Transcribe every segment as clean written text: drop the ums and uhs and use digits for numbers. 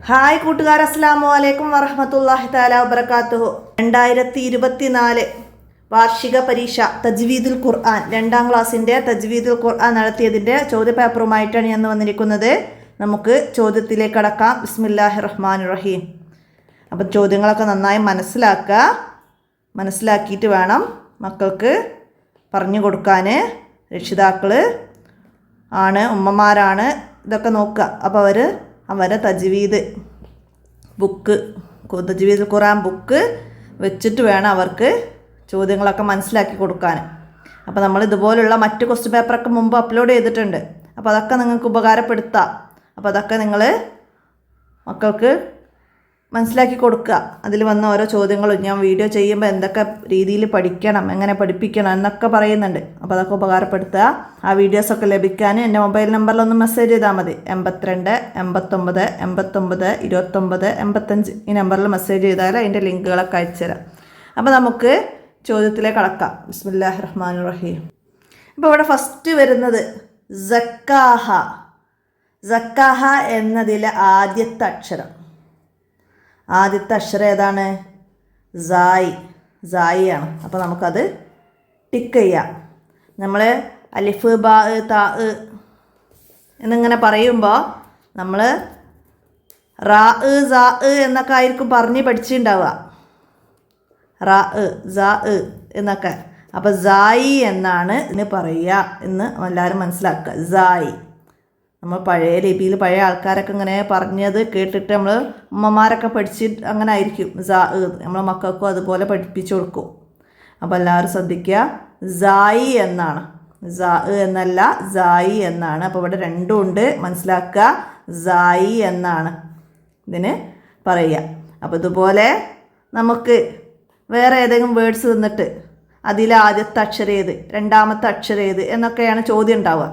Hi കൂട്ടുകാർ, അസ്സലാമു അലൈക്കും വറഹ്മത്തുള്ളാഹി തആല വബറകാതുഹു. 2024 വാർഷിക പരീക്ഷ തജ്വീദുൽ ഖുർആൻ 2ാം ക്ലാസ്സിൻ്റെ തജ്വീദുൽ ഖുർആൻ നടത്തിയതിൻ്റെ ചോദ്യപേപ്പറുമായിട്ടാണ് ഞാൻ വന്നിരിക്കുന്നത്. നമുക്ക് ചോദ്യത്തിലേക്ക് കടക്കാം. ബിസ്മില്ലാഹിർ റഹ്മാനിർ റഹീം. അപ്പം ചോദ്യങ്ങളൊക്കെ നന്നായി മനസ്സിലാക്കിയിട്ട് വേണം മക്കൾക്ക് പറഞ്ഞു കൊടുക്കാൻ. രക്ഷിതാക്കൾ ആണ്, ഉമ്മമാരാണ് ഇതൊക്കെ നോക്കുക. അപ്പോൾ അവരെ തജ്വീദ് ഖുർആൻ ബുക്ക് വെച്ചിട്ട് വേണം അവർക്ക് ചോദ്യങ്ങളൊക്കെ മനസ്സിലാക്കി കൊടുക്കാൻ. അപ്പോൾ നമ്മൾ ഇതുപോലുള്ള മറ്റ് ക്വസ്റ്റ്യൻ പേപ്പറൊക്കെ മുമ്പ് അപ്ലോഡ് ചെയ്തിട്ടുണ്ട്. അപ്പോൾ അതൊക്കെ നിങ്ങൾക്ക് ഉപകാരപ്പെടുത്താം. അപ്പോൾ അതൊക്കെ നിങ്ങൾ മക്കൾക്ക് മനസ്സിലാക്കി കൊടുക്കുക. അതിൽ വന്ന ഓരോ ചോദ്യങ്ങളും ഞാൻ വീഡിയോ ചെയ്യുമ്പോൾ എന്തൊക്കെ രീതിയിൽ പഠിക്കണം, എങ്ങനെ പഠിപ്പിക്കണം എന്നൊക്കെ പറയുന്നുണ്ട്. അപ്പോൾ അതൊക്കെ ഉപകാരപ്പെടുത്തുക. ആ വീഡിയോസൊക്കെ ലഭിക്കാൻ എൻ്റെ മൊബൈൽ നമ്പറിലൊന്ന് മെസ്സേജ് ചെയ്താൽ മതി. 82 89 89 29 85 ഈ നമ്പറിൽ മെസ്സേജ് ചെയ്താൽ അതിൻ്റെ ലിങ്കുകളൊക്കെ അയച്ചുതരാം. അപ്പോൾ നമുക്ക് ചോദ്യത്തിലേക്ക് കടക്കാം. ബിസ്മില്ലാഹിർ റഹ്മാനിർ റഹീം. അപ്പോൾ ഇവിടെ ഫസ്റ്റ് വരുന്നത് സക്കാഹ എന്നതിലെ ആദ്യത്തെ അക്ഷരം ഏതാണ്? സായി ആണ്. അപ്പോൾ നമുക്കത് ടിക്ക് ചെയ്യാം. നമ്മൾ അലിഫ് ബാ താ എന്നിങ്ങനെ പറയുമ്പോൾ നമ്മൾ റാ സാ എന്നൊക്കെ ആയിരിക്കും പറഞ്ഞ് പഠിച്ചിട്ടുണ്ടാവുക. റാ സാ എന്നൊക്കെ. അപ്പോൾ സായി എന്നാണ് ഇതിന് പറയുക എന്ന് എല്ലാവരും മനസ്സിലാക്കുക. സായി നമ്മൾ പഴയ ലിപിയിൽ പഴയ ആൾക്കാരൊക്കെ ഇങ്ങനെ പറഞ്ഞത് കേട്ടിട്ട് നമ്മൾ ഉമ്മമാരൊക്കെ പഠിച്ചിട്ട് അങ്ങനെ ആയിരിക്കും നമ്മൾ മക്കൾക്കും അതുപോലെ പഠിപ്പിച്ചു കൊടുക്കും. അപ്പോൾ എല്ലാവരും ശ്രദ്ധിക്കുക. സായി എന്നാണ്, എന്നല്ല സായി എന്നാണ്. അപ്പോൾ ഇവിടെ രണ്ടും ഉണ്ട്, മനസ്സിലാക്കുക. സായി എന്നാണ് ഇതിന് പറയുക. അപ്പോൾ ഇതുപോലെ നമുക്ക് വേറെ ഏതെങ്കിലും വേർഡ്സ് തന്നിട്ട് അതിലെ ആദ്യത്തെ അക്ഷരം ഏത്, രണ്ടാമത്തെ അക്ഷരം ഏത് എന്നൊക്കെയാണ് ചോദ്യം ഉണ്ടാവുക.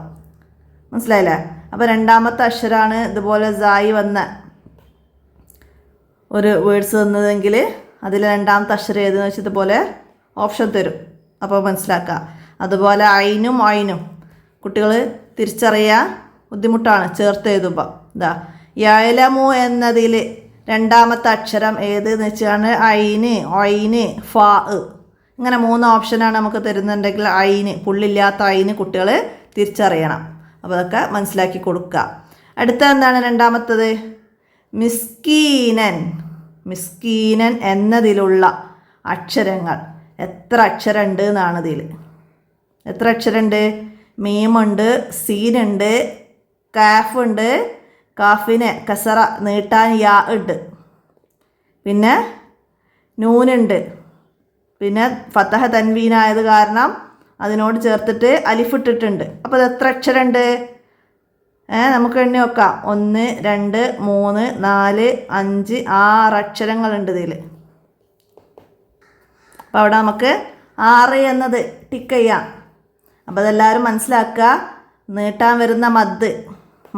മനസ്സിലായില്ലേ? അപ്പോൾ രണ്ടാമത്തെ അക്ഷരമാണ് ഇതുപോലെ സായി വന്ന ഒരു വേർഡ്സ് തന്നതെങ്കിൽ അതിൽ രണ്ടാമത്തെ അക്ഷരം ഏതെന്ന് വെച്ചാൽ ഇതുപോലെ ഓപ്ഷൻ തരും. അപ്പോൾ മനസ്സിലാക്കുക. അതുപോലെ ഐനും കുട്ടികൾ തിരിച്ചറിയാൻ ബുദ്ധിമുട്ടാണ് ചേർത്ത് എഴുതുമ്പോൾ. യഅലമു എന്നതിൽ രണ്ടാമത്തെ അക്ഷരം ഏതെന്ന് വെച്ചാണ് ഐന് ഫാ. ഇങ്ങനെ 3 ഓപ്ഷനാണ് നമുക്ക് തരുന്നുണ്ടെങ്കിൽ പുള്ളില്ലാത്ത ഐന് കുട്ടികൾ തിരിച്ചറിയണം. അപ്പോൾ അതൊക്കെ മനസ്സിലാക്കി കൊടുക്കുക. അടുത്ത എന്താണ് രണ്ടാമത്തത്? മിസ്കീനൻ എന്നതിലുള്ള അക്ഷരങ്ങൾ എത്ര അക്ഷരം ഉണ്ട് എന്നാണ്. ഇതിൽ എത്ര അക്ഷരമുണ്ട്? മീമുണ്ട്, സീനുണ്ട്, കാഫുണ്ട്, കാഫിനെ കസറ നീട്ടാൻ യാ ഉണ്ട്, പിന്നെ നൂനുണ്ട്, പിന്നെ ഫതഹ തൻവീനായത് കാരണം അതിനോട് ചേർത്തിട്ട് അലിഫ് ഇട്ടിട്ടുണ്ട്. അപ്പോൾ അത് എത്ര അക്ഷരമുണ്ട്? നമുക്ക് എണ്ണി നോക്കാം. 1 2 3 4 5 6 അക്ഷരങ്ങളുണ്ട് ഇതിൽ. അപ്പോൾ അവിടെ നമുക്ക് 6 എന്നത് ടിക്ക് ചെയ്യാം. അപ്പോൾ അതെല്ലാവരും മനസ്സിലാക്കുക. നീട്ടാൻ വരുന്ന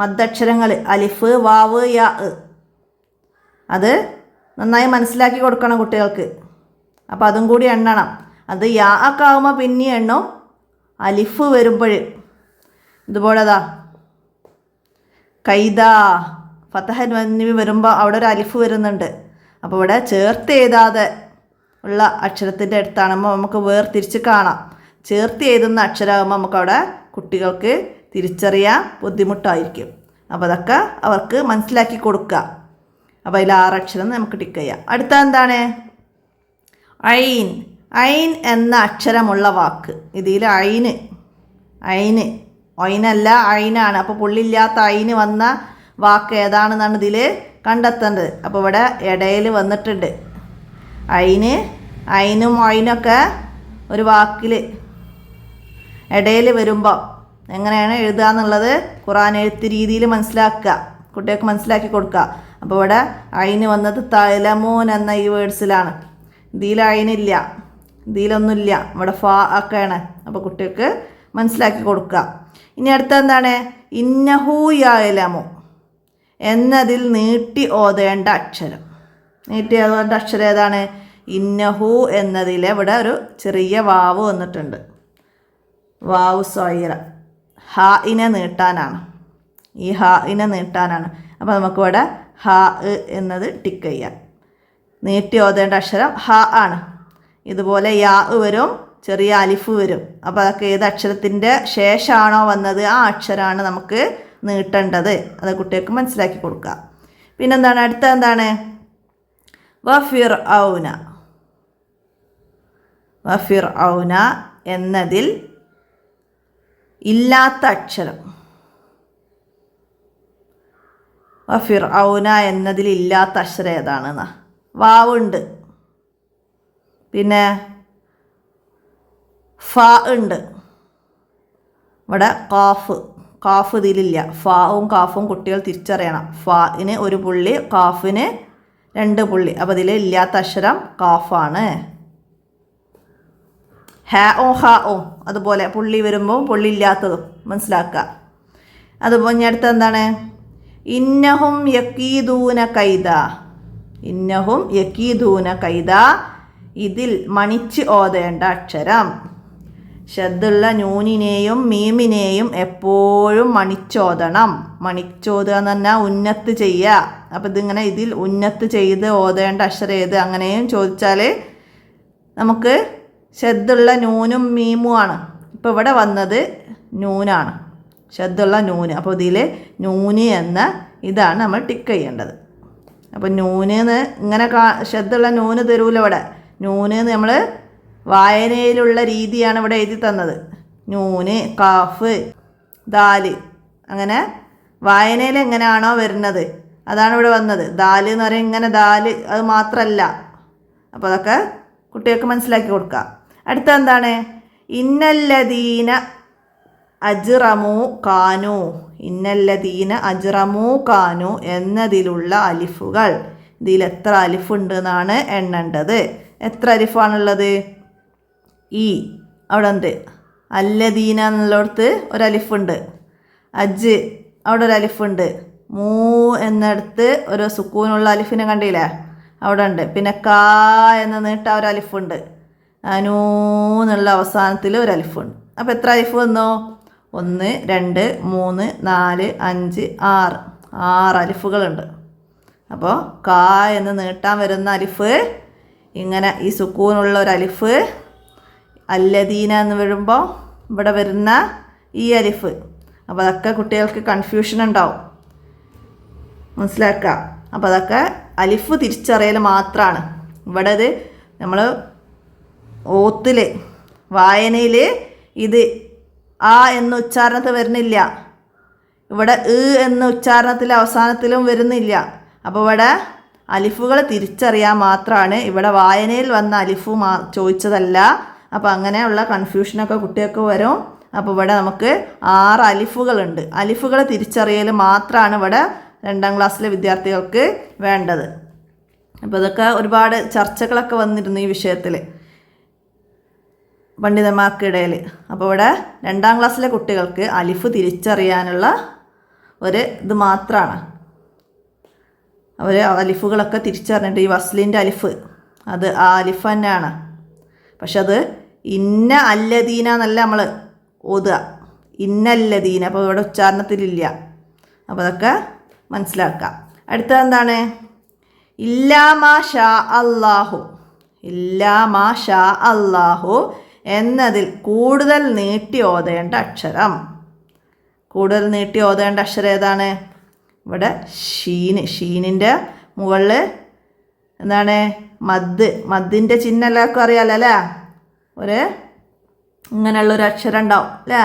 മദ്ദക്ഷരങ്ങൾ അലിഫ് വാവ് യാ, അത് നന്നായി മനസ്സിലാക്കി കൊടുക്കണം കുട്ടികൾക്ക്. അപ്പോൾ അതും കൂടി എണ്ണണം. അത് യാ ഒക്കെ ആകുമ്പോൾ പിന്നെ എണ്ണും. അലിഫ് വരുമ്പോൾ ഇതുപോലെ കൈദ ഫതഹ എന്നിവ വരുമ്പോൾ അവിടെ ഒരു അലിഫ് വരുന്നുണ്ട്. അപ്പോൾ ഇവിടെ ചേർത്ത് എഴുതാതെ ഉള്ള അക്ഷരത്തിൻ്റെ അടുത്താകുമ്പോൾ നമുക്ക് വേർതിരിച്ച് കാണാം. ചേർത്ത് എഴുതുന്ന അക്ഷരമാകുമ്പോൾ നമുക്കവിടെ കുട്ടികൾക്ക് തിരിച്ചറിയാൻ ബുദ്ധിമുട്ടായിരിക്കും. അപ്പോൾ അതൊക്കെ അവർക്ക് മനസ്സിലാക്കി കൊടുക്കുക. അപ്പോൾ അതിൽ 6 അക്ഷരം നമുക്ക് ടിക്ക് ചെയ്യാം. അടുത്ത എന്താണ്? ഐൻ എന്ന അക്ഷരമുള്ള വാക്ക്. ഇതിൽ ഐനല്ല ഐനാണ്. അപ്പോൾ പുള്ളില്ലാത്ത ഐന് വന്ന വാക്ക് ഏതാണെന്നാണ് ഇതിൽ കണ്ടെത്തേണ്ടത്. അപ്പോൾ ഇവിടെ ഇടയിൽ വന്നിട്ടുണ്ട്. ഐനും ഐനൊക്കെ ഒരു വാക്കിൽ ഇടയിൽ വരുമ്പോൾ എങ്ങനെയാണ് എഴുതുക എന്നുള്ളത് ഖുർആൻ എഴുത്ത് രീതിയിൽ മനസ്സിലാക്കുക, കുട്ടികൾക്ക് മനസ്സിലാക്കി കൊടുക്കുക. അപ്പോൾ ഇവിടെ ഐന് വന്നത് തഅലമൂൻ എന്ന ഈ വേർഡ്സിലാണ്. ഇതിൽ ഐനില്ല, ഇതിലൊന്നുമില്ല, ഇവിടെ ഫാ ഒക്കെയാണ്. അപ്പോൾ കുട്ടികൾക്ക് മനസ്സിലാക്കി കൊടുക്കുക. ഇനി അടുത്ത എന്താണ്? ഇന്നഹു യഅലമു എന്നതിൽ നീട്ടി ഓതേണ്ട അക്ഷരം. നീട്ടി ഓതേണ്ട അക്ഷരം ഏതാണ്? ഇന്നഹു എന്നതിൽ ഇവിടെ ഒരു ചെറിയ വാവ് വന്നിട്ടുണ്ട്. വാവ് സ്വൈറ. ഹാഇനെ നീട്ടാനാണ്. ഈ ഹാഇനെ നീട്ടാനാണ്. അപ്പോൾ നമുക്കിവിടെ ഹ എന്നത് ടിക്ക് ചെയ്യാം. നീട്ടി ഓതേണ്ട അക്ഷരം ഹ ആണ്. ഇതുപോലെ യാ വരും, ചെറിയ അലിഫ് വരും. അപ്പോൾ അതൊക്കെ ഏത് അക്ഷരത്തിൻ്റെ ശേഷമാണോ വന്നത് ആ അക്ഷരമാണ് നമുക്ക് നീട്ടേണ്ടത്. അത് കുട്ടികൾക്ക് മനസ്സിലാക്കി കൊടുക്കുക. പിന്നെന്താണ് അടുത്ത എന്താണ്? വഫിർ ഔന. വഫിർ ഔന എന്നതിൽ ഇല്ലാത്ത അക്ഷരം. വഫിർ ഔന എന്നതിൽ ഇല്ലാത്ത അക്ഷരം ഏതാണെന്നാ? വാവുണ്ട്, പിന്നെ ഫ ഉണ്ട്, ഇവിടെ കാഫ് ഇതിലില്ല. ഫാവും കാഫും കുട്ടികൾ തിരിച്ചറിയണം. ഫാഇന് ഒരു പുള്ളി, കാഫിന് 2 പുള്ളി. അപ്പോൾ ഇതിൽ ഇല്ലാത്ത അക്ഷരം കാഫാണ്. ഹാവും അതുപോലെ പുള്ളി വരുമ്പോൾ പുള്ളി ഇല്ലാത്തതും മനസ്സിലാക്കുക. അതുപോലെ ഇനി അടുത്ത എന്താണ്? ഇന്നഹും യക്കീദൂന കൈദ. ഇന്നഹും യക്കീദൂന കൈദ. ഇതിൽ മണിച്ച് ഓതേണ്ട അക്ഷരം. ഷദ്ദുള്ള നൂനിനെയും മീമിനെയും എപ്പോഴും മണിച്ചോദണം. മണിച്ചോതുക എന്ന് പറഞ്ഞാൽ ഉന്നത്ത് ചെയ്യുക. അപ്പം ഇതിങ്ങനെ ഇതിൽ ഉന്നത്ത് ചെയ്ത് ഓതേണ്ട അക്ഷരം ഏത് അങ്ങനെയും ചോദിച്ചാൽ നമുക്ക് ഷദ്ദുള്ള നൂനും മീമുമാണ്. ഇപ്പോൾ ഇവിടെ വന്നത് നൂനാണ്, ഷദ്ദുള്ള നൂന്. അപ്പോൾ ഇതിൽ നൂന് എന്ന ഇതാണ് നമ്മൾ ടിക്ക് ചെയ്യേണ്ടത്. അപ്പോൾ നൂനെന്ന് ഇങ്ങനെ ഷദ്ദുള്ള നൂന് തരൂല. ഇവിടെ നൂന് നമ്മൾ വായനയിലുള്ള രീതിയാണ് ഇവിടെ എഴുതി തന്നത്. നൂന്, കാഫ്, ദാല്, അങ്ങനെ വായനയിൽ എങ്ങനെയാണോ വരുന്നത് അതാണ് ഇവിടെ വന്നത്. ദാല് എന്ന് പറയുന്നത് ഇങ്ങനെ ദാല്, അത് മാത്രമല്ല. അപ്പോൾ അതൊക്കെ കുട്ടികൾക്ക് മനസ്സിലാക്കി കൊടുക്കുക. അടുത്ത എന്താണ്? ഇന്നല്ലദീന അജ്റമു കാനു. ഇന്നല്ലദീന അജ്റമു കാനു എന്നതിലുള്ള അലിഫുകൾ. ഇതിൽ എത്ര അലിഫുണ്ട് എന്നാണ് എണ്ണേണ്ടത്. എത്ര അലിഫാണുള്ളത്? ഈ അവിടെ ഉണ്ട്. അല്ലദീന എന്നുള്ളിടത്ത് ഒരലിഫുണ്ട്. അജ് അവിടെ ഒരു അലിഫുണ്ട്. മൂ എന്നിടത്ത് ഒരു സുക്കൂനുള്ള അലിഫിനെ കണ്ടില്ലേ, അവിടെ ഉണ്ട്. പിന്നെ കാ എന്ന് നീട്ട ഒരു അലിഫുണ്ട്. നൂ എന്നുള്ള അവസാനത്തിൽ ഒരു അലിഫുണ്ട്. അപ്പോൾ എത്ര അലിഫ് വന്നോ? 1 2 3 4 5 6 അലിഫുകളുണ്ട്. അപ്പോൾ കാ എന്ന് നീട്ടാൻ വരുന്ന അലിഫ് ഇങ്ങനെ ഈ സുക്കൂനുള്ള ഒരു അലിഫ്. അല്ലദീന എന്ന് വരുമ്പോൾ ഇവിടെ വരുന്ന ഈ അലിഫ്. അപ്പോൾ അതൊക്കെ കുട്ടികൾക്ക് കൺഫ്യൂഷൻ ഉണ്ടാവും, മനസ്സിലാക്കുക. അപ്പോൾ അതൊക്കെ അലിഫ് തിരിച്ചറിയൽ മാത്രമാണ്. ഇവിടെ ഇത് നമ്മൾ ഓത്തിൽ വായനയിൽ ഇത് ആ എന്ന ഉച്ചാരണത്തിൽ വരുന്നില്ല. ഇവിടെ എന്ന ഉച്ചാരണത്തിൽ അവസാനത്തിലും വരുന്നില്ല. അപ്പോൾ ഇവിടെ അലിഫുകൾ തിരിച്ചറിയാൻ മാത്രമാണ്. ഇവിടെ വായനയിൽ വന്ന അലിഫ് ചോദിച്ചതല്ല. അപ്പോൾ അങ്ങനെയുള്ള കൺഫ്യൂഷനൊക്കെ കുട്ടികൾക്ക് വരും. അപ്പോൾ ഇവിടെ നമുക്ക് 6 അലിഫുകളുണ്ട്. അലിഫുകൾ തിരിച്ചറിയൽ മാത്രമാണ് ഇവിടെ 2ാം ക്ലാസ്സിലെ വിദ്യാർത്ഥികൾക്ക് വേണ്ടത്. അപ്പോൾ ഇതൊക്കെ ഒരുപാട് ചർച്ചകളൊക്കെ വന്നിരുന്നു ഈ വിഷയത്തിൽ പണ്ഡിതന്മാർക്കിടയിൽ. അപ്പോൾ ഇവിടെ 2ാം ക്ലാസ്സിലെ കുട്ടികൾക്ക് അലിഫ് തിരിച്ചറിയാനുള്ള ഒരു ഇത് മാത്രമാണ്. അവർ അലിഫുകളൊക്കെ തിരിച്ചറിഞ്ഞിട്ട് ഈ വസ്ലിൻ്റെ അലിഫ് അത് ആ അലിഫ് തന്നെയാണ്. പക്ഷെ അത് ഇന്ന അല്ലദീന എന്നല്ല നമ്മൾ ഓതുക, ഇന്നല്ലദീന. അപ്പോൾ ഇവിടെ ഉച്ചാരണത്തിലില്ല. അപ്പോൾ അതൊക്കെ മനസ്സിലാക്കാം. അടുത്തത് എന്താണ്? ഇല്ലാ മാ ഷാ അല്ലാഹു. ഇല്ലാ മാ ഷാ അല്ലാഹു എന്നതിൽ കൂടുതൽ നീട്ടി ഓതേണ്ട അക്ഷരം. കൂടുതൽ നീട്ടി ഓതേണ്ട അക്ഷരം ഏതാണ്? ഇവിടെ ഷീനിൻ്റെ മുകളിൽ എന്താണ്? മദ്ദിൻ്റെ ചിഹ്നം എല്ലാവർക്കും അറിയാമല്ലോ അല്ലേ? ഒരു ഇങ്ങനെയുള്ളൊരു അക്ഷരം ഉണ്ടാവും അല്ലേ,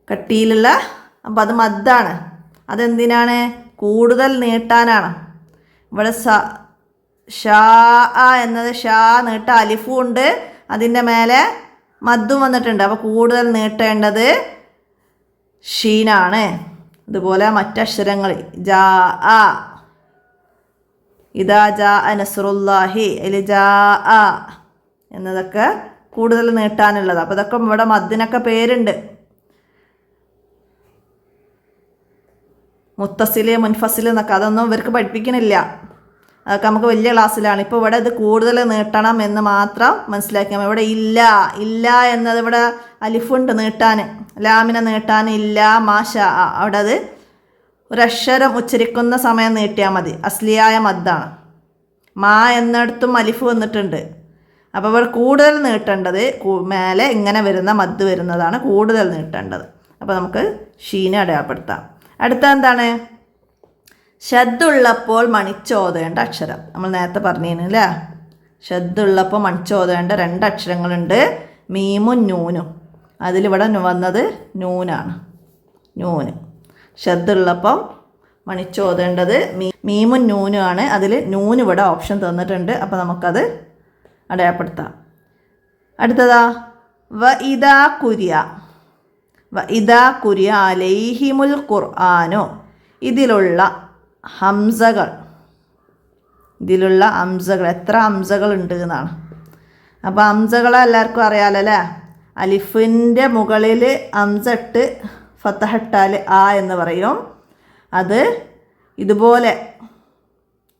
കട്ടിയിലുള്ള. അപ്പോൾ അത് മദ്ദാണ്. അതെന്തിനാണ്? കൂടുതൽ നീട്ടാനാണ്. ഇവിടെ ഷാ എന്നത് ഷാ നീട്ട അലിഫും ഉണ്ട്, അതിൻ്റെ മേലെ മദ്ദും വന്നിട്ടുണ്ട്. അപ്പോൾ കൂടുതൽ നീട്ടേണ്ടത് ഷീനാണ്. ഇതുപോലെ മറ്റക്ഷരങ്ങൾ ജാ ആ, ഇതാ ജാ നസ്റുല്ലാഹി, അതിൽ ജാ ആ എന്നതൊക്കെ കൂടുതൽ നീട്ടാനുള്ളത്. അപ്പോൾ ഇതൊക്കെ ഇവിടെ മദ്ദിനൊക്കെ പേരുണ്ട്. മുത്തസില് മുൻഫസിൽ എന്നൊക്കെ, അതൊന്നും ഇവർക്ക് പഠിപ്പിക്കണില്ല. അതൊക്കെ നമുക്ക് വലിയ ക്ലാസ്സിലാണ്. ഇപ്പോൾ ഇവിടെ ഇത് കൂടുതൽ നീട്ടണം എന്ന് മാത്രം മനസ്സിലാക്കിയാൽ. ഇവിടെ ഇല്ല എന്നത് ഇവിടെ അലിഫുണ്ട് നീട്ടാൻ, ലാമിനെ നീട്ടാൻ. ഇല്ല മാഷ അവിടെ അത് ഒരക്ഷരം ഉച്ചരിക്കുന്ന സമയം നീട്ടിയാൽ മതി. അസ്ലിയായ മദ്ദാണ്. മാ എന്നിടത്തും അലിഫ് വന്നിട്ടുണ്ട്. അപ്പോൾ ഇവിടെ കൂടുതൽ നീട്ടേണ്ടത് മേലെ ഇങ്ങനെ വരുന്ന മദ് വരുന്നതാണ് കൂടുതൽ നീട്ടേണ്ടത്. അപ്പോൾ നമുക്ക് ഷീനെ അടയാളപ്പെടുത്താം. അടുത്ത എന്താണ്? ഷദ്ദുള്ളപ്പോൾ മണിച്ചോതേണ്ട അക്ഷരം. നമ്മൾ നേരത്തെ പറഞ്ഞിരുന്നില്ലേ, ഷദ്ദുള്ളപ്പോൾ മണിച്ചോതേണ്ട 2 അക്ഷരങ്ങളുണ്ട്, മീമും നൂനും. അതിലിവിടെ വന്നത് നൂനാണ്. നൂന് ഷദ്ദുള്ളപ്പം മണിച്ചോതേണ്ടത് മീമും നൂനും ആണ്. അതിൽ നൂന് ഇവിടെ ഓപ്ഷൻ തന്നിട്ടുണ്ട്. അപ്പോൾ നമുക്കത് അടയാളപ്പെടുത്താം. അടുത്തതാ വഇദാ കുരിയ. വഇദാ കുരിയ അലൈഹിമുൽ ഖുർആനു. ഇതിലുള്ള ഹംസകൾ എത്ര ഹംസകൾ ഉണ്ട് എന്നാണ്. അപ്പോൾ ഹംസകളെ എല്ലാവർക്കും അറിയാമല്ലോ അല്ലേ. അലിഫിൻ്റെ മുകളിൽ ഹംസ ഇട്ട് ഫത്തഹട്ടാൽ ആ എന്ന് പറയും. അത് ഇതുപോലെ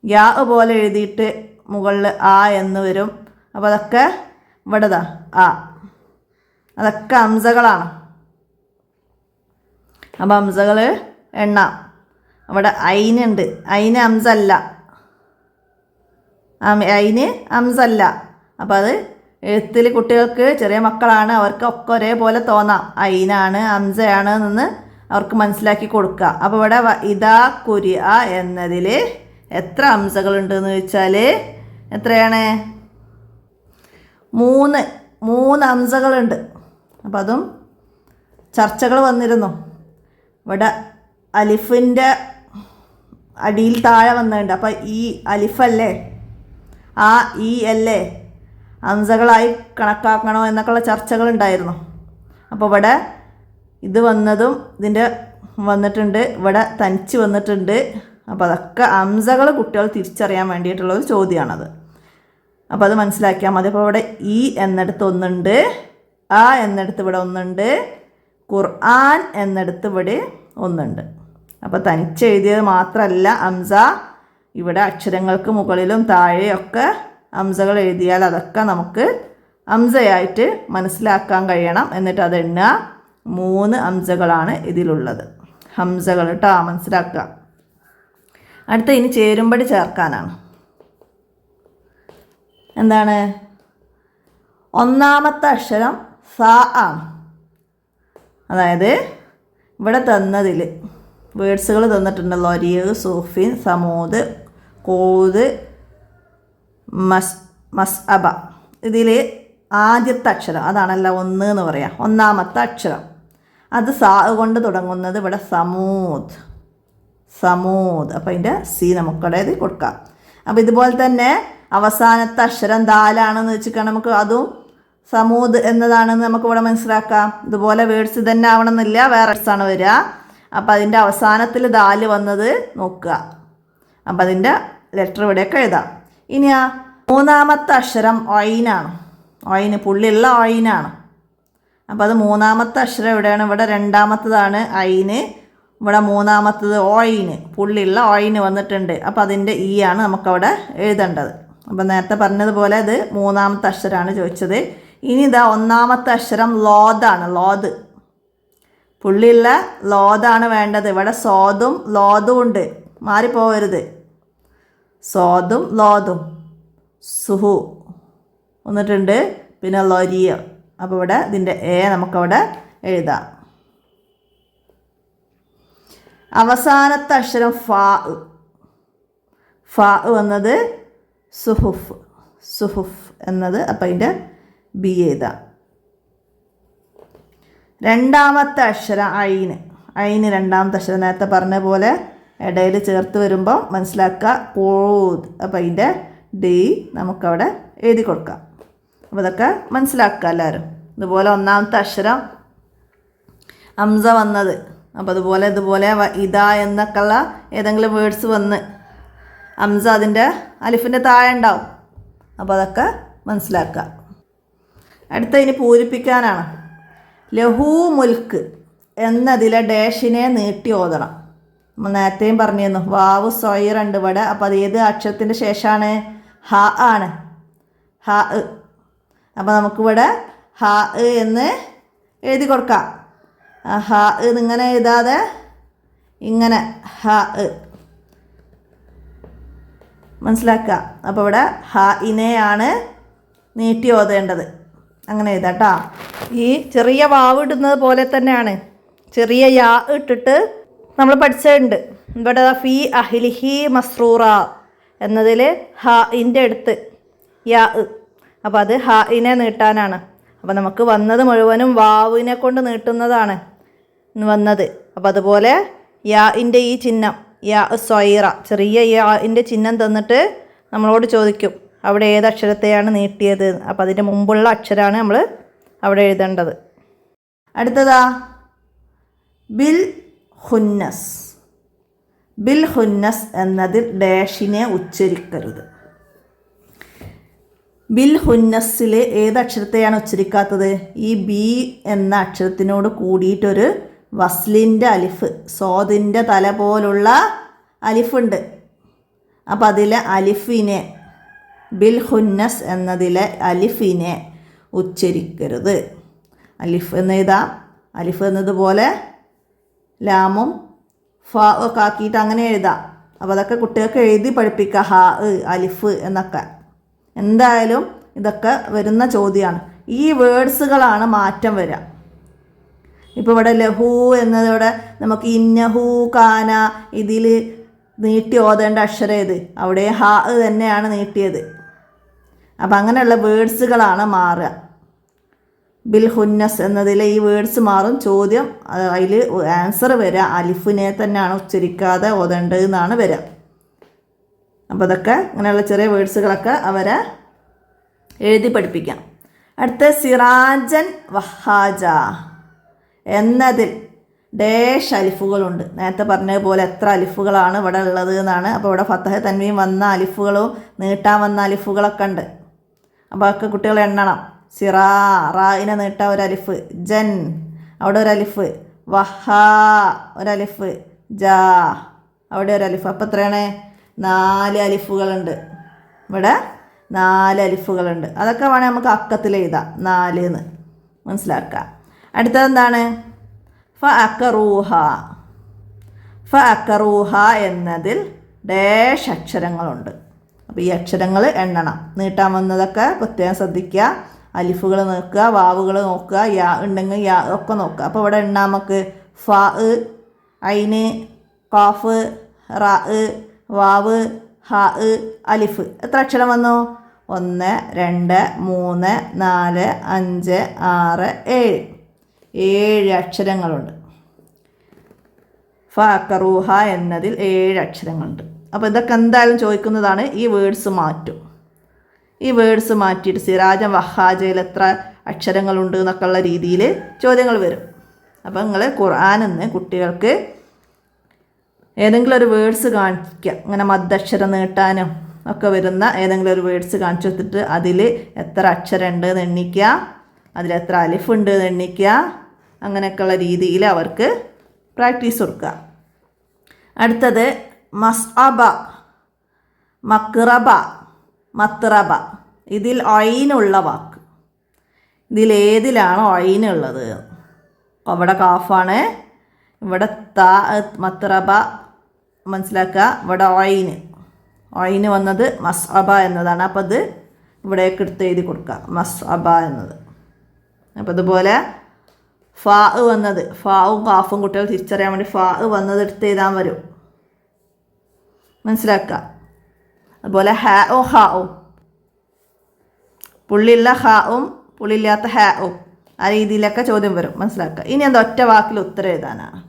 യാ പോലെ എഴുതിയിട്ട് മുകളിൽ ആ എന്ന് വരും. അപ്പോൾ അതൊക്കെ ഇവിടെതാ ആ, അതൊക്കെ ഹംസകളാണ്. അപ്പോൾ ഹംസകൾ എണ്ണാം. അവിടെ ഐനുണ്ട്. ഐന് ഹംസ അല്ല. ഐന് ഹംസ അല്ല. അപ്പോൾ അത് എഴുത്തിൽ കുട്ടികൾക്ക്, ചെറിയ മക്കളാണ്, അവർക്ക് ഒക്കെ ഒരേപോലെ തോന്നാം ഐനാണ് ഹംസയാണ് എന്ന് അവർക്ക് മനസ്സിലാക്കി കൊടുക്കുക. അപ്പോൾ ഇവിടെ ഇദാ കുരിഅ എന്നതിൽ എത്ര ഹംസകളുണ്ടെന്ന് ചോദിച്ചാൽ എത്രയാണ്? 3 ഹംസകളുണ്ട്. അപ്പം അതും ചർച്ചകൾ വന്നിരുന്നു. ഇവിടെ അലിഫിൻ്റെ അടിയിൽ താഴെ വന്നിട്ടുണ്ട്. അപ്പം ഈ അലിഫല്ലേ, ആ ഈ അല്ലേ ഹംസകളായി കണക്കാക്കണോ എന്നൊക്കെയുള്ള ചർച്ചകളുണ്ടായിരുന്നു. അപ്പോൾ ഇവിടെ ഇത് വന്നതും ഇതിൻ്റെ വന്നിട്ടുണ്ട്, ഇവിടെ തനിച്ച് വന്നിട്ടുണ്ട്. അപ്പോൾ അതൊക്കെ ഹംസകൾ കുട്ടികൾ തിരിച്ചറിയാൻ വേണ്ടിയിട്ടുള്ളൊരു ചോദ്യമാണത്. അപ്പോൾ അത് മനസ്സിലാക്കിയാൽ മതി. അപ്പോൾ ഇവിടെ ഈ എന്നിടത്ത് ഒന്നുണ്ട്, ആ എന്നിടത്ത് ഇവിടെ ഒന്നുണ്ട്, ഖുർആൻ എന്നിടത്ത് ഇവിടെ ഒന്നുണ്ട്. അപ്പോൾ തനിച്ചെഴുതിയത് മാത്രമല്ല ഹംസ, ഇവിടെ അക്ഷരങ്ങൾക്ക് മുകളിലും താഴെയൊക്കെ ഹംസകൾ എഴുതിയാൽ അതൊക്കെ നമുക്ക് ഹംസയായിട്ട് മനസ്സിലാക്കാൻ കഴിയണം. എന്നിട്ട് അത് എണ്ണുക. 3 ഹംസകളാണ് ഇതിലുള്ളത്. ഹംസകൾ കേട്ടോ, മനസ്സിലാക്കുക. അടുത്ത ഇനി ചേരുമ്പടി ചേർക്കാനാണ്. എന്താണ്? ഒന്നാമത്തെ അക്ഷരം സ ആണ്. അതായത് ഇവിടെ തന്നതിൽ വേർഡ്സുകൾ തന്നിട്ടുണ്ടല്ലോ, അരിയ്, സൂഫിൻ, സമൂദ്, കോദ്, മസ്അബ. ഇതിൽ ആദ്യത്തെ അക്ഷരം അതാണല്ലോ 1 എന്ന് പറയാം. ഒന്നാമത്തെ അക്ഷരം അത് സാ കൊണ്ട് തുടങ്ങുന്നത് ഇവിടെ സമൂദ്. അപ്പോൾ അതിൻ്റെ സി നമുക്കിവിടെ ഇത് കൊടുക്കാം. അപ്പോൾ ഇതുപോലെ തന്നെ അവസാനത്തെ അക്ഷരം ദാലാണെന്ന് വെച്ചിട്ട് നമുക്ക് അതും സമൂദ് എന്നതാണെന്ന് നമുക്കിവിടെ മനസ്സിലാക്കാം. ഇതുപോലെ വേർഡ്സ് തന്നെ ആവണമെന്നില്ല, വേറെ വേർഡ്സാണ് വരിക. അപ്പോൾ അതിൻ്റെ അവസാനത്തിൽ ദാല് വന്നത് നോക്കുക. അപ്പോൾ അതിൻ്റെ ലെറ്റർ ഇവിടെയൊക്കെ എഴുതാം. ഇനി മൂന്നാമത്തെ അക്ഷരം ഒയിനാണ്. ഒയിന് പുള്ളിയുള്ള ഒയിനാണ്. അപ്പോൾ അത് മൂന്നാമത്തെ അക്ഷരം എവിടെയാണ്? ഇവിടെ രണ്ടാമത്തതാണ് ഐന്, ഇവിടെ മൂന്നാമത്തത് ഒയിന്, പുള്ളിയുള്ള ഒയിന് വന്നിട്ടുണ്ട്. അപ്പോൾ അതിൻ്റെ ഈ ആണ് നമുക്കവിടെ എഴുതേണ്ടത്. അപ്പോൾ നേരത്തെ പറഞ്ഞതുപോലെ ഇത് മൂന്നാമത്തെ അക്ഷരമാണ് ചോദിച്ചത്. ഇനി ഇതാ ഒന്നാമത്തെ അക്ഷരം ലോദാണ്. ലോദ് പുള്ളിയുള്ള ലോദാണ് വേണ്ടത്. ഇവിടെ സോദും ലോദും ഉണ്ട്, മാറിപ്പോവരുത്. സോദും ലോദും. സുഹു വന്നിട്ടുണ്ട്, പിന്നെ ലൊരിയ. അപ്പോൾ ഇവിടെ ഇതിൻ്റെ എ നമുക്കവിടെ എഴുതാം. അവസാനത്തെ അക്ഷരം ഫ വന്നത് സുഹുഫ് എന്നത്. അപ്പോൾ അതിൻ്റെ ബി എഴുതാം. രണ്ടാമത്തെ അക്ഷരം ഐന് രണ്ടാമത്തെ അക്ഷരം നേരത്തെ പറഞ്ഞ പോലെ ഇടയിൽ ചേർത്ത് വരുമ്പോൾ മനസ്സിലാക്കുക കോദ്. അപ്പോൾ അതിൻ്റെ ഡി നമുക്കവിടെ എഴുതി കൊടുക്കാം. അപ്പോൾ ഇതൊക്കെ മനസ്സിലാക്കുക എല്ലാവരും. ഇതുപോലെ ഒന്നാമത്തെ അക്ഷരം ഹംസ വന്നത്. അപ്പോൾ ഇതുപോലെ ഇതാ എന്നൊക്കെയുള്ള ഏതെങ്കിലും വേർഡ്സ് വന്ന് ഹംസ അതിൻ്റെ അലിഫിൻ്റെ താഴെ ഉണ്ടാവും. അപ്പോൾ അതൊക്കെ മനസ്സിലാക്കുക. അടുത്ത ഇനി പൂരിപ്പിക്കാനാണ്. ലഹു മുൽക്ക് എന്നതിലെ ഡാഷിനെ നീട്ടി ഓതണം. നമ്മൾ നേരത്തെയും പറഞ്ഞിരുന്നു വാവ് സൊയറുണ്ട് ഇവിടെ. അപ്പോൾ അത് ഏത് അക്ഷരത്തിൻ്റെ ശേഷമാണ്? ഹ ആണ്. ഹ. അപ്പോൾ നമുക്കിവിടെ ഹ എന്ന് എഴുതി കൊടുക്കാം. ഹ ഇങ്ങനെ എഴുതാതെ ഇങ്ങനെ ഹ മനസ്സിലാക്കുക. അപ്പോൾ ഇവിടെ ഹ ഇനെയാണ് നീട്ടി ഓതേണ്ടത്. അങ്ങനെ എഴുതാട്ടോ. ഈ ചെറിയ വാവ് ഇടുന്നത് പോലെ തന്നെയാണ് ചെറിയ യാ ഇട്ടിട്ട് നമ്മൾ പഠിച്ചിട്ടുണ്ട്. ഇവിടെ ഫി അഹ്ലിഹി മസ്റൂറ എന്നതിൽ ഹ ഇൻ്റെ അടുത്ത് യാ, അപ്പോൾ അത് ഹ ഇനെ നീട്ടാനാണ്. അപ്പോൾ നമുക്ക് വന്നത് മുഴുവനും വാവിനെ കൊണ്ട് നീട്ടുന്നതാണ് വന്നത്. അപ്പോൾ അതുപോലെ യാ ഇൻ്റെ ഈ ചിഹ്നം യാ സ്വൈറ ചെറിയ യാ ഇൻ്റെ ചിഹ്നം തന്നിട്ട് നമ്മളോട് ചോദിക്കും അവിടെ ഏത് അക്ഷരത്തെയാണ് നീട്ടിയത്. അപ്പോൾ അതിൻ്റെ മുമ്പുള്ള അക്ഷരമാണ് നമ്മൾ അവിടെ എഴുതേണ്ടത്. അടുത്തതാ ബിൽ ഹുന്നസ്. ബിൽ ഹുന്നസ് എന്നതിൽ ഡാഷിനെ ഉച്ചരിക്കരുത്. ബിൽ ഹുന്നസിൽ ഏത് അക്ഷരത്തെയാണ് ഉച്ചരിക്കാത്തത്? ഈ ബി എന്ന അക്ഷരത്തിനോട് കൂടിയിട്ടൊരു വസ്ലിൻ്റെ അലിഫ്, സോദിൻ്റെ തല പോലുള്ള അലിഫുണ്ട്. അപ്പം അതിലെ അലിഫിനെ, ബിൽ ഹുന്നസ് എന്നതിലെ അലിഫിനെ ഉച്ചരിക്കരുത്. അലിഫ് എന്നെഴുതാം. അലിഫ് എന്നതുപോലെ ലാമും ഫ ഒക്കെ ആക്കിയിട്ട് അങ്ങനെ എഴുതാം. അപ്പോൾ അതൊക്കെ കുട്ടികൾക്ക് എഴുതി പഠിപ്പിക്കുക. ഹ അലിഫ് എന്നൊക്കെ. എന്തായാലും ഇതൊക്കെ വരുന്ന ചോദ്യമാണ്. ഈ വേർഡ്സുകളാണ് മാറ്റം വരിക. ഇപ്പോൾ ഇവിടെ ലഹു എന്നതോടെ നമുക്ക് ഇന്നഹു കാന ഇതിൽ നീട്ടി ഓതേണ്ട അക്ഷരം ഏത്? അവിടെ ഹ തന്നെയാണ് നീട്ടിയത്. അപ്പം അങ്ങനെയുള്ള വേർഡ്സുകളാണ് മാറുക. ബിൽ ഹുന്നസ് എന്നതിലെ ഈ വേർഡ്സ് മാറും. ചോദ്യം അതിൽ ആൻസർ വരിക അലിഫിനെ തന്നെയാണ് ഉച്ചരിക്കാതെ ഓതേണ്ടതെന്നാണ് വരിക. അപ്പോൾ അതൊക്കെ അങ്ങനെയുള്ള ചെറിയ വേർഡ്സുകളൊക്കെ അവരെ എഴുതി പഠിപ്പിക്കാം. അടുത്ത സിറാജൻ വഹാജ എന്നതിൽ ഡേഷ് അലിഫുകളുണ്ട്. നേരത്തെ പറഞ്ഞതുപോലെ എത്ര അലിഫുകളാണ് ഇവിടെ ഉള്ളത് എന്നാണ്. അപ്പോൾ ഇവിടെ ഫത്തഹ തൻവീൻ വന്ന അലിഫുകളും നീട്ടാൻ വന്ന അലിഫുകളൊക്കെ ഉണ്ട്. അപ്പോൾ അതൊക്കെ കുട്ടികൾ എണ്ണണം. സിറാ റായിനെ നീട്ടാൻ ഒരു അലിഫ്, ജൻ അവിടെ ഒരു അലിഫ്, വഹാ ഒരലിഫ്, ജാ അവിടെ ഒരു അലിഫ്. അപ്പോൾ എത്രയാണ്? 4 അലിഫുകളുണ്ട്. ഇവിടെ 4 അലിഫുകളുണ്ട്. അതൊക്കെ വേണേൽ നമുക്ക് അക്കത്തിൽ എഴുതാം 4 എന്ന് മനസ്സിലാക്കുക. അടുത്തതെന്താണ്? ഫ അക്കറൂഹ. ഫ അക്കറൂഹ എന്നതിൽ ഡാഷ് അക്ഷരങ്ങളുണ്ട്. അപ്പോൾ ഈ അക്ഷരങ്ങൾ എണ്ണണം. നീട്ടാൻ വന്നതൊക്കെ പ്രത്യേകം ശ്രദ്ധിക്കുക. അലിഫുകൾ നോക്കുക, വാവുകൾ നോക്കുക, യാ ഉണ്ടെങ്കിൽ യാ ഒക്കെ നോക്കുക. അപ്പോൾ ഇവിടെ എണ്ണാം നമുക്ക് ഫ ഐന് കാഫ് റ വാവ് ഹ അലിഫ്. എത്ര അക്ഷരം വന്നു? 1 2 3 4 5 6 7 7 അക്ഷരങ്ങളുണ്ട്. ഫ അക്കറൂഹ എന്നതിൽ 7 അക്ഷരങ്ങളുണ്ട്. അപ്പോൾ ഇതൊക്കെ എന്തായാലും ചോദിക്കുന്നതാണ്. ഈ വേർഡ്സ് മാറ്റും. ഈ വേർഡ്സ് മാറ്റിയിട്ട് സിറാജൻ വഹാജയിൽ എത്ര അക്ഷരങ്ങളുണ്ട് എന്നൊക്കെ ഉള്ള രീതിയിൽ ചോദ്യങ്ങൾ വരും. അപ്പോൾ നിങ്ങൾ ഖുർആനിൽ നിന്ന് കുട്ടികൾക്ക് ഏതെങ്കിലും ഒരു വേർഡ്സ് കാണിക്കുക. ഇങ്ങനെ മദ്ദക്ഷരം നീട്ടാനും ഒക്കെ വരുന്ന ഏതെങ്കിലും ഒരു വേർഡ്സ് കാണിച്ചു കൊടുത്തിട്ട് അതിൽ എത്ര അക്ഷരം ഉണ്ട് എന്ന് എണ്ണിക്കുക, അതിലെത്ര അലിഫ് ഉണ്ട് എന്ന് എണ്ണിക്കുക. അങ്ങനെയൊക്കെയുള്ള രീതിയിൽ അവർക്ക് പ്രാക്ടീസ് കൊടുക്കുക. അടുത്തത് മസ്അബ, മക്റബ, മത്രബ. ഇതിൽ ഐനുള്ള വാക്ക്. ഇതിലേതിലാണോ ഐനുള്ളത്? അവിടെ കാഫാണ്, ഇവിടെ ത മത്രബ മനസ്സിലാക്കുക. ഇവിടെ ഐന് വന്നത് മസ്അബ എന്നതാണ്. അപ്പോൾ അത് ഇവിടേക്ക് എടുത്ത് എഴുതി കൊടുക്കുക മസ്അബ എന്നത്. അപ്പോൾ അതുപോലെ ഫാ വന്നത്, ഫാവും കാഫും കുട്ടികൾ തിരിച്ചറിയാൻ വേണ്ടി ഫാ വന്നത് എടുത്ത് എഴുതാൻ വരും. മനസ്സിലാക്കുക. അതുപോലെ ഹാവും ഹാവും, പുള്ളിയുള്ള ഹാവും പുള്ളിയില്ലാത്ത ഹാവും, ആ രീതിയിലൊക്കെ ചോദ്യം വരും. മനസ്സിലാക്കുക. ഇനി എന്താ ഒറ്റ വാക്കിൽ ഉത്തരം എഴുതാനാണ്.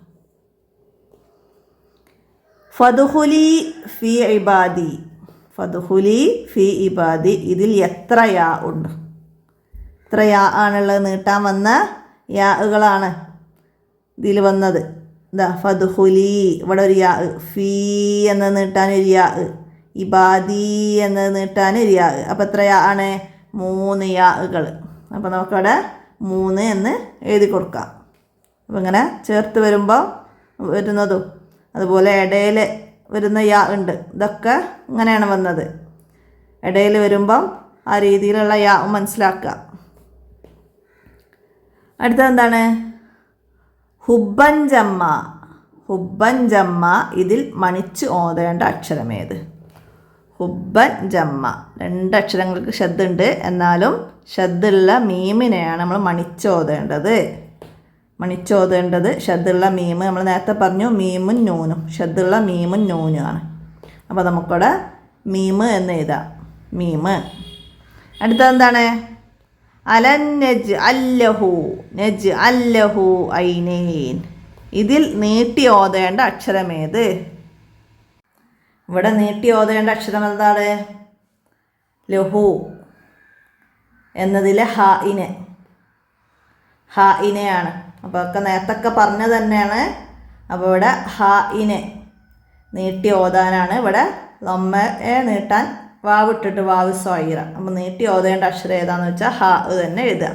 ഫദ്ഖുലി ഫി ഇബാദി. ഫദ്ഖുലി ഫി ഇബാദി. ഇതിൽ എത്ര യാ ഉണ്ട്? എത്ര യാ ആണുള്ളത്? നീട്ടാൻ വന്ന യാകളാണ് ഇതിൽ വന്നത്. ഇതാ ഫദ്ഖുലി, ഇവിടെ ഒരു യാ, ഫീ എന്നത് നീട്ടാൻ ഒരു യാ, ഇബാദി എന്നത് നീട്ടാൻ ഒരു യാ. അപ്പോൾ എത്ര യാ ആണ്? 3 യാകൾ. അപ്പോൾ നമുക്കവിടെ 3 എന്ന് എഴുതി കൊടുക്കാം. അപ്പോൾ ഇങ്ങനെ ചേർത്ത് വരുമ്പോൾ വരുന്നതും അതുപോലെ ഇടയിൽ വരുന്ന യാ ഉണ്ട്. ഇതൊക്കെ ഇങ്ങനെയാണ് വന്നത്. ഇടയിൽ വരുമ്പം ആ രീതിയിലുള്ള യാ മനസ്സിലാക്കുക. അടുത്തത് എന്താണ്? ഹുബ്ബൻ ജമ്മ. ഹുബ്ബൻ ജമ്മ ഇതിൽ മണിച്ച് ഓതേണ്ട അക്ഷരമേത്? ഹുബ്ബൻ ജമ്മ 2 അക്ഷരങ്ങൾക്ക് ഷദ്ദുണ്ട്, എന്നാലും ഷദ്ദുള്ള മീമിനെയാണ് നമ്മൾ മണിച്ചോതേണ്ടത്. മണിച്ചോതേണ്ടത് ഷദ്ദുള്ള മീമ്. നമ്മൾ നേരത്തെ പറഞ്ഞു മീമും നൂനും, ഷദ്ദുള്ള മീമും നൂനും ആണ്. അപ്പോൾ നമുക്കിവിടെ മീമ് എന്ന് എഴുതാം, മീമ്. അടുത്തത് എന്താണ്? അലൻ നജ് അല്ലഹു, നജ് അല്ലഹു ഐനൈൻ ഇതിൽ നീട്ടി ഓതേണ്ട അക്ഷരമേത്? ഇവിടെ നീട്ടി ഓതേണ്ട അക്ഷരം എന്താണ്? ലഹു എന്നതിലെ ഹായിനെയാണ്. അപ്പോൾ ഒക്കെ നേരത്തൊക്കെ പറഞ്ഞത് തന്നെയാണ്. അപ്പോൾ ഇവിടെ ഹായിനെ നീട്ടി ഓതാനാണ്. ഇവിടെ ലമ്മയെ നീട്ടാൻ വാവിട്ടിട്ട് വാവ് സ്വൈറ. അപ്പോൾ നീട്ടി ഓതേണ്ട അക്ഷരം ഏതാണെന്ന് വെച്ചാൽ ഹാ തന്നെ എഴുതുക.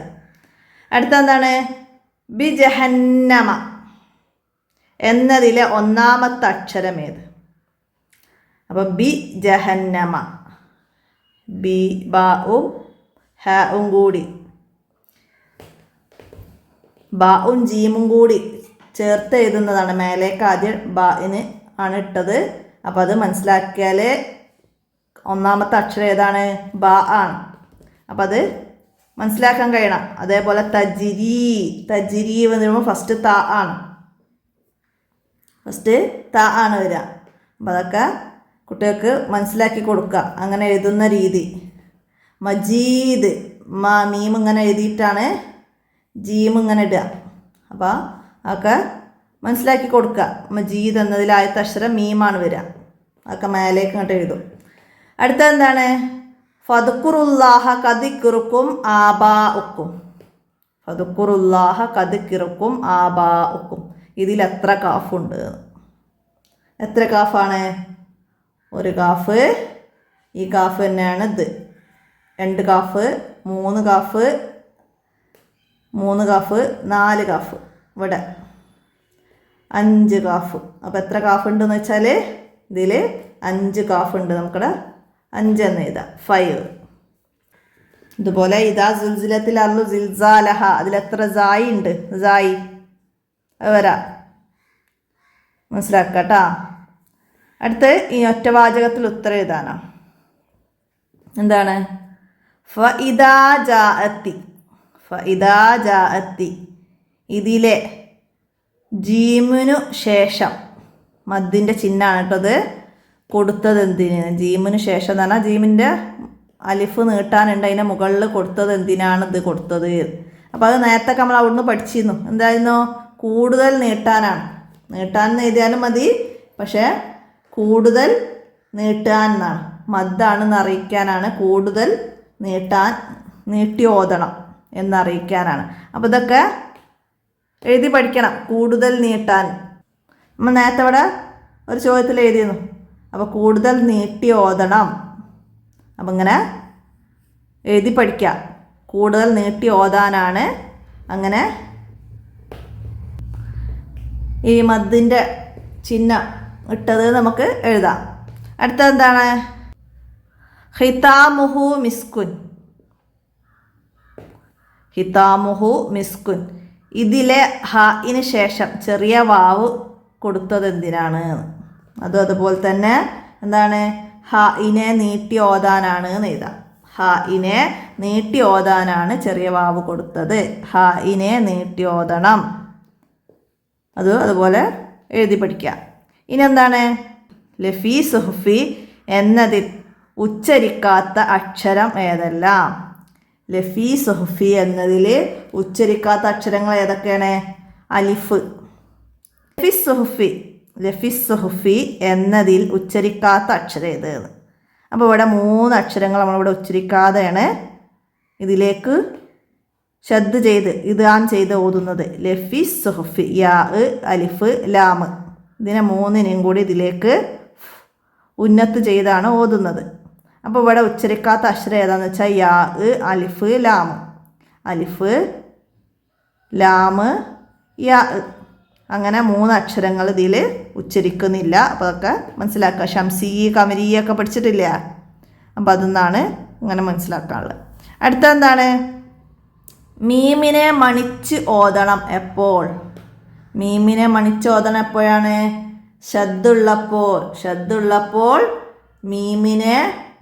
അടുത്ത എന്താണ്? ബി ജഹന്നമ എന്നതിലെ ഒന്നാമത്തെ അക്ഷരം ഏത്? അപ്പോൾ ബി ജഹന്നമ, ബി ബാവും ഹാവും കൂടി, ബാവും ജീമും കൂടി ചേർത്ത് എഴുതുന്നതാണ്. മേലേക്ക് ആദ്യം ബാന് ആണ് ഇട്ടത്. അപ്പോൾ അത് മനസ്സിലാക്കിയാൽ ഒന്നാമത്തെ അക്ഷരം ഏതാണ്? ബാ ആണ്. അപ്പം അത് മനസ്സിലാക്കാൻ കഴിയണം. അതേപോലെ തജിരി വന്നിരുമ്പോൾ ഫസ്റ്റ് ത ആണ്, വരിക. അപ്പം അതൊക്കെ കുട്ടികൾക്ക് മനസ്സിലാക്കി കൊടുക്കുക, അങ്ങനെ എഴുതുന്ന രീതി. മജീദ് മീം ഇങ്ങനെ എഴുതിയിട്ടാണ് ജീം ഇങ്ങനെ ഇടുക. അപ്പോൾ അതൊക്കെ മനസ്സിലാക്കി കൊടുക്കുക. മജീദ് എന്നതിൽ ആദ്യത്തെ അക്ഷരം മീമാണ് വരിക. അതൊക്കെ മേലേക്ക് ഇങ്ങോട്ട് എഴുതും. അടുത്ത എന്താണ്? ഫദ്കുറുല്ലാഹ കദിക്കിറുക്കും ആബാഉക്കും, ഫദ്കുറുല്ലാഹ കദിക്കിറുക്കും ആബാഉക്കും ഇതിൽ എത്ര കാഫുണ്ട്? എത്ര കാഫാണ്? ഒരു കാഫ്. ഈ കാഫ് തന്നെയാണ് ഇത്. 2 കാഫ്, 3 കാഫ്, 4 കാഫ്, ഇവിടെ 5 കാഫ്. അപ്പോൾ എത്ര കാഫ് ഉണ്ടെന്ന് വെച്ചാൽ ഇതിൽ 5 കാഫ് ഉണ്ട്. നമുക്കിവിടെ 5 എന്ന് എഴുതാം, 5. ഇതുപോലെ ഇതാ സുൽസിലത്തിൽ അർളു സിൽസാലഹ അതിലെത്ര സായി ഉണ്ട്? സായി അത് വരാം, മനസ്സിലാക്കട്ടാ. അടുത്ത് ഈ ഒറ്റവാചകത്തിൽ ഉത്തരം എഴുതാനാണ്. എന്താണ്? ഫഇദാ ജാഅത്തി ഇതിലെ ജീമിനു ശേഷം മദ്ദിൻ്റെ ചിഹ്നമാണ് കേട്ടത്. കൊടുത്തത് എന്തിന്? ജീമിന് ശേഷം എന്ന് പറഞ്ഞാൽ ജീമിൻ്റെ അലിഫ് നീട്ടാനുണ്ട്, അതിൻ്റെ മുകളിൽ കൊടുത്തത് എന്തിനാണ് ഇത് കൊടുത്തത്? അപ്പോൾ അത് നേരത്തെ നമ്മൾ അവിടുന്ന് പഠിച്ചിരുന്നു. എന്തായിരുന്നു? കൂടുതൽ നീട്ടാനാണ്. നീട്ടാൻ എഴുതിയാലും മതി, പക്ഷേ കൂടുതൽ നീട്ടാൻ എന്നാണ്, മദ്ദാണെന്ന് അറിയിക്കാനാണ്. കൂടുതൽ നീട്ടി ഓതണം എന്നറിയിക്കാനാണ്. അപ്പോൾ ഇതൊക്കെ എഴുതി പഠിക്കണം. കൂടുതൽ നീട്ടാൻ നമ്മൾ നേരത്തെ ഇവിടെ ഒരു ചോദ്യത്തിൽ എഴുതിയിരുന്നു. അപ്പോൾ കൂടുതൽ നീട്ടി ഓതണം. അപ്പം ഇങ്ങനെ എഴുതി പഠിക്കുക. കൂടുതൽ നീട്ടി ഓതാനാണ് അങ്ങനെ ഈ മദ്ദിൻ്റെ ചിഹ്നം ഇട്ടത് നമുക്ക് എഴുതാം. അടുത്തത് എന്താണ്? ഹിതാമുഹു മിസ്കുൻ, ഹിതാമുഹു മിസ്കുൻ ഇതിലെ ഹായിന് ശേഷം ചെറിയ വാവ് കൊടുത്തത് എന്തിനാണ്? അതുപോലെ തന്നെ എന്താണ്? ഹായിനെ നീട്ടി ഓതാനാണ് എന്ന് എഴുതാം. ഹായിനെ നീട്ടി ഓതാനാണ് ചെറിയ വാവ് കൊടുത്തത്. ഹായിനെ നീട്ടി ഓതണം. അതുപോലെ എഴുതി പഠിക്കുക. ഇനി എന്താണ്? ലഫീ സുഹ്ഫി എന്നതിൽ ഉച്ചരിക്കാത്ത അക്ഷരം ഏതെല്ലാം? ലഫീ സുഹ്ഫി എന്നതിൽ ഉച്ചരിക്കാത്ത അക്ഷരങ്ങൾ ഏതൊക്കെയാണ്? അലിഫ്. ലഫീ സുഹ്ഫി എന്നതിൽ ഉച്ചരിക്കാത്ത അക്ഷരം ഏത്? അപ്പോൾ ഇവിടെ 3 അക്ഷരങ്ങൾ നമ്മളിവിടെ ഉച്ചരിക്കാതെയാണ് ഇതിലേക്ക് ഷദ് ചെയ്ത് ഇദ്ഗാം ചെയ്ത് ഓതുന്നത്. ലഫീ സുഹ്ഫി, യാ, അലിഫ്, ലാം ഇതിനെ 3നെയും കൂടി ഇതിലേക്ക് ഉന്നത്ത് ചെയ്താണ് ഓതുന്നത്. അപ്പോൾ ഇവിടെ ഉച്ചരിക്കാത്ത അക്ഷരം ഏതാണെന്ന് വെച്ചാൽ യാ, അലിഫ്, ലാം. അലിഫ്, ലാം, യാ അങ്ങനെ 3 അക്ഷരങ്ങൾ ഇതിൽ ഉച്ചരിക്കുന്നില്ല. അപ്പോൾ അതൊക്കെ മനസ്സിലാക്കുക. ഷംസി, കമരി ഒക്കെ പഠിച്ചിട്ടില്ല. അപ്പോൾ അതൊന്നാണ് ഇങ്ങനെ മനസ്സിലാക്കാനുള്ളത്. അടുത്ത എന്താണ്? മീമിനെ മണിച്ച് ഓതണം എപ്പോൾ? മീമിനെ മണിച്ചോദനം എപ്പോഴാണ്? ഷദ്ദുള്ളപ്പോൾ മീമിനെ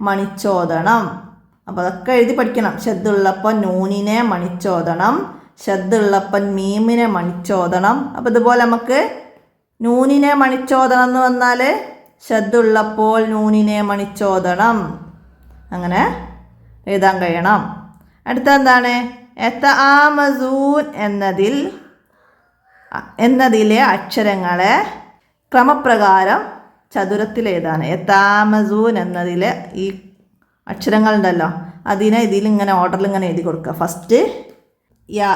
മണിച്ചോദനം. അപ്പോൾ അതൊക്കെ എഴുതി പഠിക്കണം. ഷദ്ദുള്ളപ്പോൾ നൂനിനെ മണിച്ചോദനം, ഷദ്ദുള്ളപ്പോൾ മീമിനെ മണിച്ചോദനം. അപ്പോൾ ഇതുപോലെ നമുക്ക് നൂനിനെ മണിച്ചോദനം എന്ന് വന്നാൽ ഷദ്ദുള്ളപ്പോൾ നൂനിനെ മണിച്ചോദനം, അങ്ങനെ എഴുതാൻ കഴിയണം. അടുത്ത എന്താണ്? യതആമസൂൻ എന്നതിലെ അക്ഷരങ്ങളെ ക്രമപ്രകാരം ചതുരത്തിൽ എഴുതാണ്. യതആമസൂൻ എന്നതിലെ ഈ അക്ഷരങ്ങളുണ്ടല്ലോ, അതിനെ ഇതിലിങ്ങനെ ഓർഡറിൽ ഇങ്ങനെ എഴുതി കൊടുക്കുക. ഫസ്റ്റ് യാ.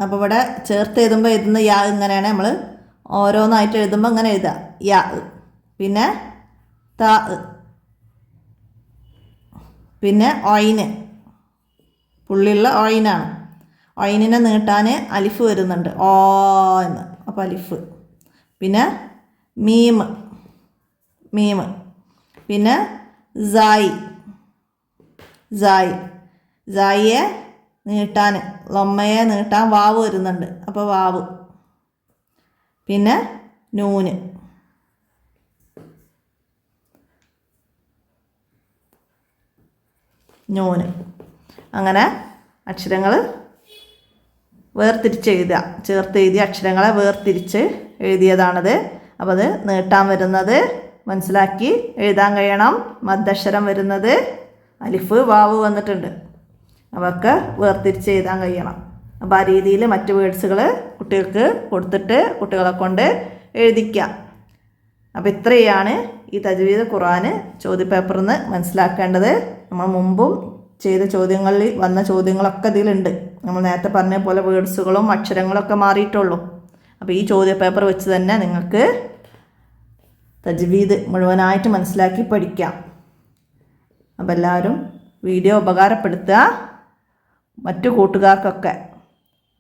അപ്പോൾ ഇവിടെ ചേർത്ത് എഴുതുമ്പോൾ യാ ഇങ്ങനെയാണ്. നമ്മൾ ഓരോന്നായിട്ട് എഴുതുമ്പോൾ ഇങ്ങനെ എഴുതുക. യാ, പിന്നെ താ, പിന്നെ ഒയിന്, പുള്ളിയുള്ള ഒയിനാണ്. ഒയിനിനെ നീട്ടാൻ അലിഫ് വരുന്നുണ്ട്, ഓ എന്ന്. അപ്പോൾ അലിഫ്. പിന്നെ മീം, പിന്നെ സായിയെ നീട്ടാൻ, ലൊമ്മയെ നീട്ടാൻ വാവ് വരുന്നുണ്ട്, അപ്പോൾ വാവ്. പിന്നെ നൂന്. അങ്ങനെ അക്ഷരങ്ങൾ വേർതിരിച്ച് എഴുതുക. ചേർത്ത് എഴുതിയ അക്ഷരങ്ങളെ വേർതിരിച്ച് എഴുതിയതാണത്. അപ്പോൾ അത് നീട്ടാൻ വരുന്നത് മനസ്സിലാക്കി എഴുതാൻ കഴിയണം. മദ്ദക്ഷരം വരുന്നത് അലിഫ്, വാവ് വന്നിട്ടുണ്ട്. അവർക്ക് വേർതിരിച്ച് എഴുതാൻ കഴിയണം. അപ്പോൾ ആ രീതിയിൽ മറ്റ് വേർഡ്സുകൾ കുട്ടികൾക്ക് കൊടുത്തിട്ട് കുട്ടികളെ കൊണ്ട് എഴുതിക്കാം. അപ്പോൾ ഇത്രയാണ് ഈ തജ്വീദ് ഖുർആൻ ചോദ്യപേപ്പറിൽ നിന്ന് മനസ്സിലാക്കേണ്ടത്. നമ്മൾ മുമ്പും ചെയ്ത ചോദ്യങ്ങളിൽ വന്ന ചോദ്യങ്ങളൊക്കെ ഇതിലുണ്ട്. നമ്മൾ നേരത്തെ പറഞ്ഞ പോലെ വേർഡ്സുകളും അക്ഷരങ്ങളൊക്കെ മാറിയിട്ടുള്ളൂ. അപ്പോൾ ഈ ചോദ്യപേപ്പർ വെച്ച് തന്നെ നിങ്ങൾക്ക് തജ്വീദ് മുഴുവനായിട്ട് മനസ്സിലാക്കി പഠിക്കാം. അപ്പോൾ എല്ലാവരും വീഡിയോ ഉപകാരപ്പെടുത്തുക. മറ്റു കൂട്ടുകാർക്കൊക്കെ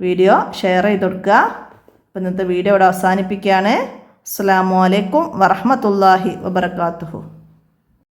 വീഡിയോ ഷെയർ ചെയ്ത് കൊടുക്കുക. അപ്പോൾ ഇന്നത്തെ വീഡിയോ ഇവിടെ അവസാനിപ്പിക്കുകയാണ്. അസ്സലാമു അലൈക്കും വറഹ്മത്തുള്ളാഹി വബറകാതുഹു.